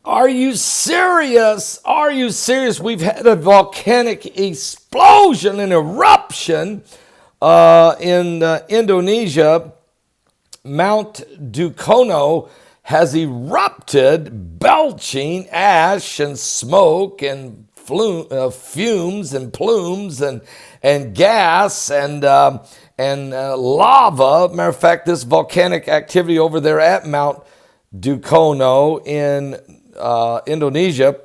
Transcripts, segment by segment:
Are you serious? Are you serious? We've had a volcanic explosion, an eruption in Indonesia. Mount Dukono has erupted, belching ash and smoke and fumes and plumes and gas and lava. Matter of fact, this volcanic activity over there at Mount Dukono in Indonesia,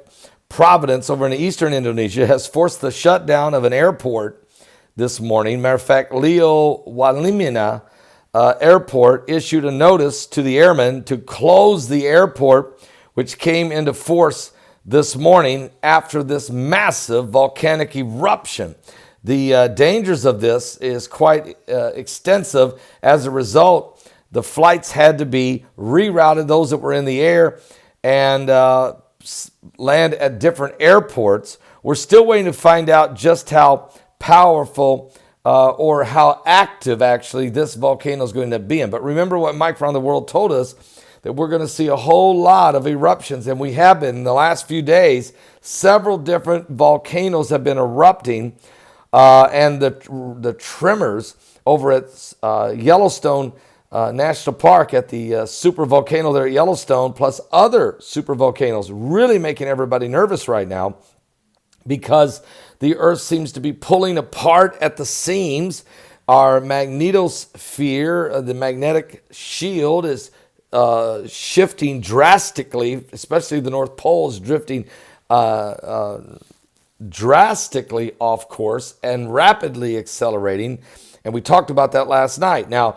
Providence over in eastern Indonesia, has forced the shutdown of an airport this morning. Matter of fact, Leo Walimena Airport issued a notice to the airmen to close the airport, which came into force this morning after this massive volcanic eruption. The dangers of this is quite extensive. As a result, the flights had to be rerouted, those that were in the air, and land at different airports. We're still waiting to find out just how powerful or how active, actually, this volcano is going to be in. But remember what Mike from the World told us, that we're going to see a whole lot of eruptions, and we have been in the last few days. Several different volcanoes have been erupting, and the tremors over at Yellowstone National Park at the super volcano there at Yellowstone, plus other super volcanoes, really making everybody nervous right now, because the earth seems to be pulling apart at the seams. Our magnetosphere, the magnetic shield, is shifting drastically, especially the North Pole is drifting drastically off course and rapidly accelerating. And we talked about that last night. Now,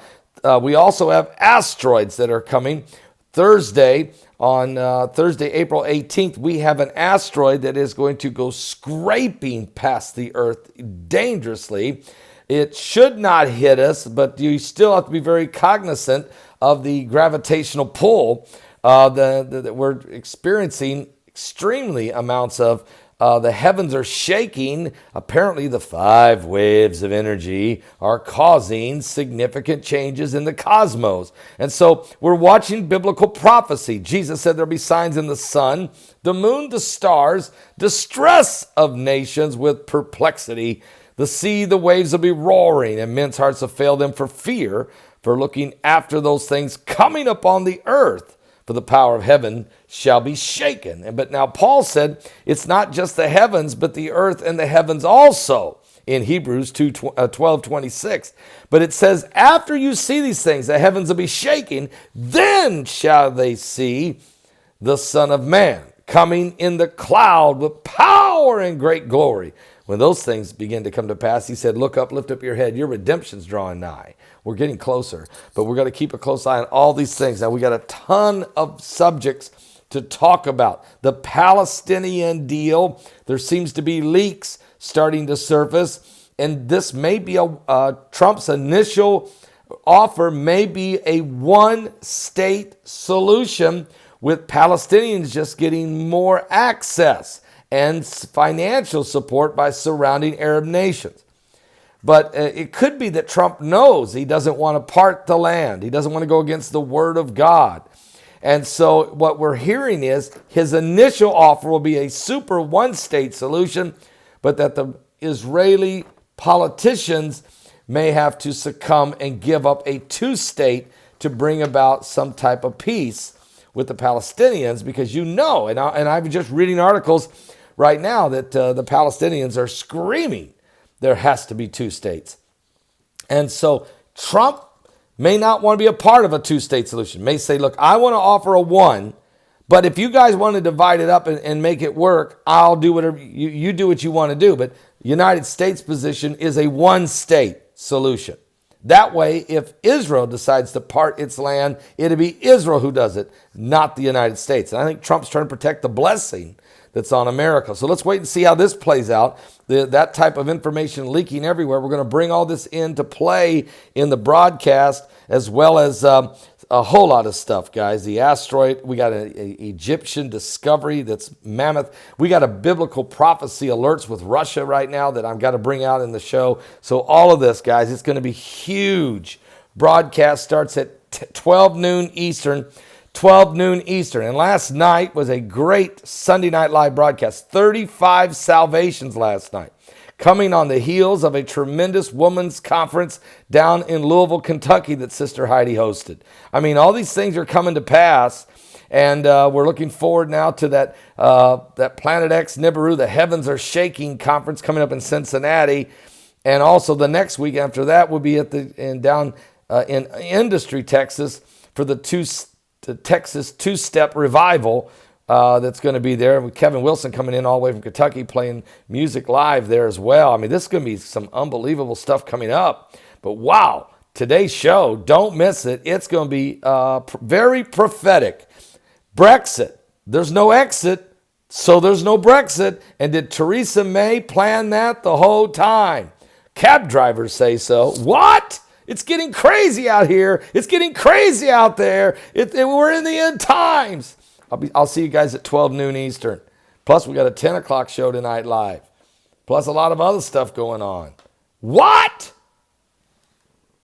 we also have asteroids that are coming. Thursday, April 18th, we have an asteroid that is going to go scraping past the Earth dangerously. It should not hit us, but you still have to be very cognizant of the gravitational pull that we're experiencing. Extremely amounts of the heavens are shaking. Apparently, the 5 waves of energy are causing significant changes in the cosmos. And so we're watching biblical prophecy. Jesus said there'll be signs in the sun, the moon, the stars, distress of nations with perplexity. The sea, the waves will be roaring, and men's hearts will fail them for fear, for looking after those things coming upon the earth. For the power of heaven shall be shaken. But now Paul said it's not just the heavens, but the earth and the heavens also in Hebrews 12:26. But it says, after you see these things, the heavens will be shaking, then shall they see the Son of Man coming in the cloud with power and great glory. When those things begin to come to pass, he said, look up, lift up your head. Your redemption's drawing nigh. We're getting closer, but we're going to keep a close eye on all these things. Now, we got a ton of subjects to talk about. The Palestinian deal, there seems to be leaks starting to surface, and this may be Trump's initial offer may be a one-state solution, with Palestinians just getting more access and financial support by surrounding Arab nations. But it could be that Trump knows he doesn't want to part the land. He doesn't want to go against the word of God. And so what we're hearing is his initial offer will be a super one-state solution, but that the Israeli politicians may have to succumb and give up a two-state to bring about some type of peace with the Palestinians, because and I'm just reading articles right now that the Palestinians are screaming there has to be two states. And so Trump may not want to be a part of a two-state solution. May say, look, I want to offer a one, but if you guys want to divide it up and make it work, I'll do whatever, you do what you want to do. But United States' position is a one-state solution. That way, if Israel decides to part its land, it'll be Israel who does it, not the United States. And I think Trump's trying to protect the blessing that's on America. So let's wait and see how this plays out. That type of information leaking everywhere. We're going to bring all this into play in the broadcast, as well as a whole lot of stuff, guys. The asteroid, we got an Egyptian discovery that's mammoth. We got a biblical prophecy alerts with Russia right now that I've got to bring out in the show. So all of this, guys, it's going to be huge. Broadcast starts at 12 noon Eastern, 12 noon Eastern. And last night was a great Sunday Night Live broadcast. 35 salvations last night, coming on the heels of a tremendous women's conference down in Louisville, Kentucky that Sister Heidi hosted. I mean, all these things are coming to pass, and we're looking forward now to that Planet X Nibiru, the Heavens Are Shaking conference coming up in Cincinnati. And also the next week after that will be down in Industry, Texas, for the Texas two-step revival that's going to be there, with Kevin Wilson coming in all the way from Kentucky playing music live there as well. I mean, this is going to be some unbelievable stuff coming up. But wow, today's show, don't miss it. It's going to be very prophetic. Brexit, there's no exit, so there's no Brexit. And did Theresa May plan that the whole time? Cab drivers say so. What? It's getting crazy out here. It's getting crazy out there. We're in the end times. I'll see you guys at 12 noon Eastern. Plus, we got a 10 o'clock show tonight live. Plus, a lot of other stuff going on. What?